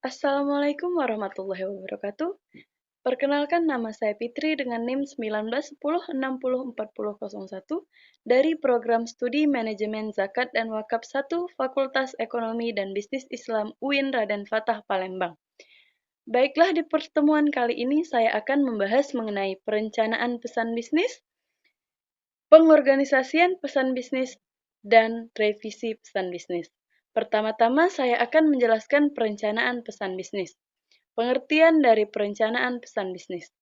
Assalamualaikum warahmatullahi wabarakatuh. Perkenalkan, nama saya Fitri dengan NIM 1910604001 dari Program Studi Manajemen Zakat dan Wakaf 1 Fakultas Ekonomi dan Bisnis Islam UIN Raden Fatah Palembang. Baiklah, di pertemuan kali ini saya akan membahas mengenai perencanaan pesan bisnis, pengorganisasian pesan bisnis, dan revisi pesan bisnis. Pertama-tama saya akan menjelaskan perencanaan pesan bisnis. Pengertian dari perencanaan pesan bisnis.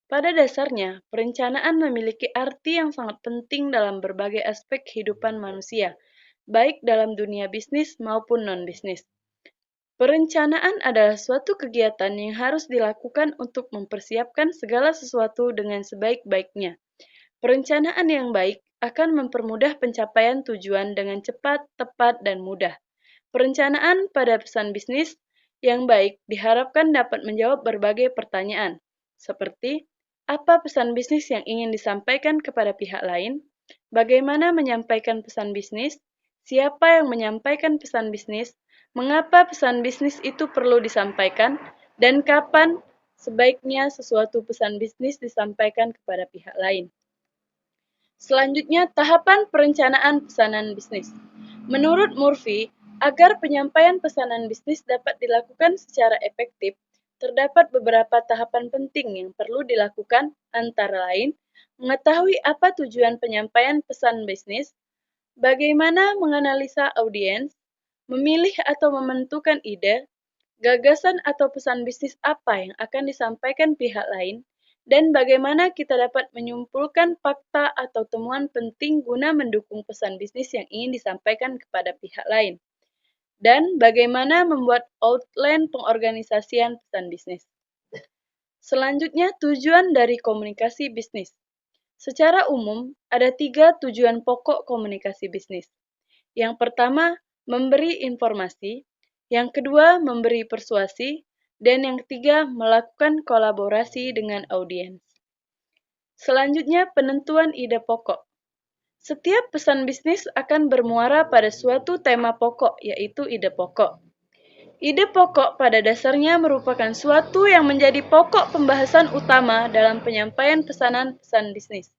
Pada dasarnya, perencanaan memiliki arti yang sangat penting dalam berbagai aspek kehidupan manusia, baik dalam dunia bisnis maupun non-bisnis. Perencanaan adalah suatu kegiatan yang harus dilakukan untuk mempersiapkan segala sesuatu dengan sebaik-baiknya. Perencanaan yang baik akan mempermudah pencapaian tujuan dengan cepat, tepat, dan mudah. Perencanaan pada pesan bisnis yang baik diharapkan dapat menjawab berbagai pertanyaan, seperti apa pesan bisnis yang ingin disampaikan kepada pihak lain, bagaimana menyampaikan pesan bisnis, siapa yang menyampaikan pesan bisnis, mengapa pesan bisnis itu perlu disampaikan, dan kapan sebaiknya sesuatu pesan bisnis disampaikan kepada pihak lain. Selanjutnya, tahapan perencanaan pesanan bisnis. Menurut Murphy, agar penyampaian pesanan bisnis dapat dilakukan secara efektif, terdapat beberapa tahapan penting yang perlu dilakukan, antara lain, mengetahui apa tujuan penyampaian pesan bisnis, bagaimana menganalisa audiens, memilih atau menentukan ide, gagasan atau pesan bisnis apa yang akan disampaikan pihak lain, dan bagaimana kita dapat menyimpulkan fakta atau temuan penting guna mendukung pesan bisnis yang ingin disampaikan kepada pihak lain, dan bagaimana membuat outline pengorganisasian pesan bisnis. Selanjutnya, tujuan dari komunikasi bisnis. Secara umum, ada 3 tujuan pokok komunikasi bisnis. Yang pertama, memberi informasi. Yang kedua, memberi persuasi. Dan yang ketiga, melakukan kolaborasi dengan audiens. Selanjutnya, penentuan ide pokok. Setiap pesan bisnis akan bermuara pada suatu tema pokok, yaitu ide pokok. Ide pokok pada dasarnya merupakan suatu yang menjadi pokok pembahasan utama dalam penyampaian pesan bisnis.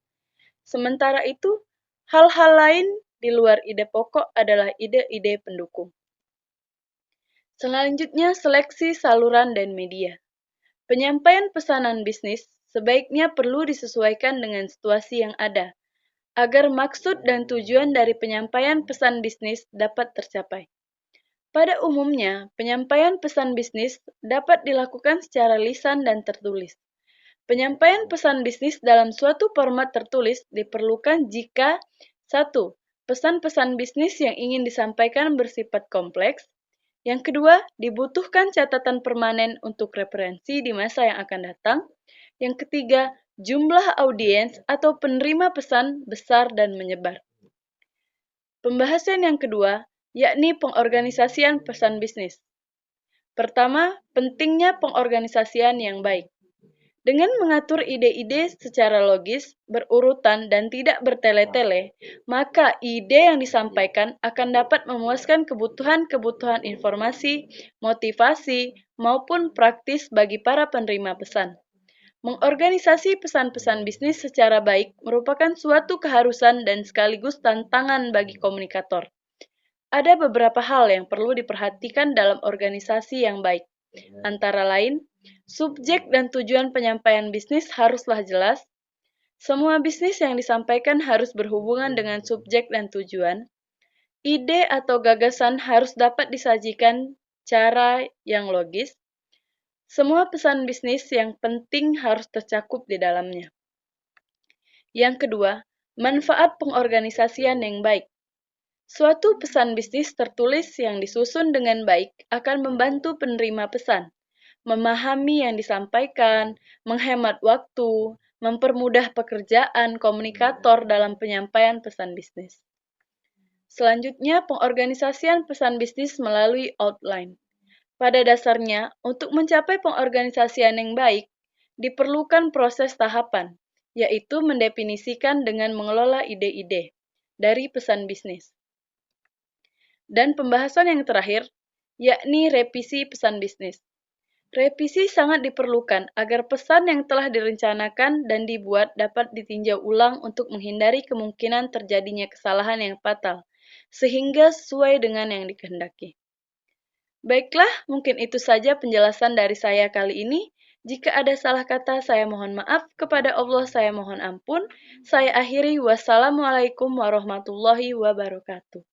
Sementara itu, hal-hal lain di luar ide pokok adalah ide-ide pendukung. Selanjutnya, seleksi saluran dan media. Penyampaian pesanan bisnis sebaiknya perlu disesuaikan dengan situasi yang ada, agar maksud dan tujuan dari penyampaian pesan bisnis dapat tercapai. Pada umumnya, penyampaian pesan bisnis dapat dilakukan secara lisan dan tertulis. Penyampaian pesan bisnis dalam suatu format tertulis diperlukan jika 1. Pesan-pesan bisnis yang ingin disampaikan bersifat kompleks. Yang kedua, dibutuhkan catatan permanen untuk referensi di masa yang akan datang. Yang ketiga, jumlah audiens atau penerima pesan besar dan menyebar. Pembahasan yang kedua, yakni pengorganisasian pesan bisnis. Pertama, pentingnya pengorganisasian yang baik. Dengan mengatur ide-ide secara logis, berurutan, dan tidak bertele-tele, maka ide yang disampaikan akan dapat memuaskan kebutuhan-kebutuhan informasi, motivasi, maupun praktis bagi para penerima pesan. Mengorganisasi pesan-pesan bisnis secara baik merupakan suatu keharusan dan sekaligus tantangan bagi komunikator. Ada beberapa hal yang perlu diperhatikan dalam organisasi yang baik. Antara lain, subjek dan tujuan penyampaian bisnis haruslah jelas. Semua bisnis yang disampaikan harus berhubungan dengan subjek dan tujuan. Ide atau gagasan harus dapat disajikan cara yang logis. Semua pesan bisnis yang penting harus tercakup di dalamnya. Yang kedua, manfaat pengorganisasian yang baik. Suatu pesan bisnis tertulis yang disusun dengan baik akan membantu penerima pesan memahami yang disampaikan, menghemat waktu, mempermudah pekerjaan komunikator dalam penyampaian pesan bisnis. Selanjutnya, pengorganisasian pesan bisnis melalui outline. Pada dasarnya, untuk mencapai pengorganisasian yang baik, diperlukan proses tahapan, yaitu mendefinisikan dengan mengelola ide-ide dari pesan bisnis. Dan pembahasan yang terakhir, yakni revisi pesan bisnis. Revisi sangat diperlukan agar pesan yang telah direncanakan dan dibuat dapat ditinjau ulang untuk menghindari kemungkinan terjadinya kesalahan yang fatal, sehingga sesuai dengan yang dikehendaki. Baiklah, mungkin itu saja penjelasan dari saya kali ini. Jika ada salah kata, saya mohon maaf. Kepada Allah, saya mohon ampun. Saya akhiri. Wassalamualaikum warahmatullahi wabarakatuh.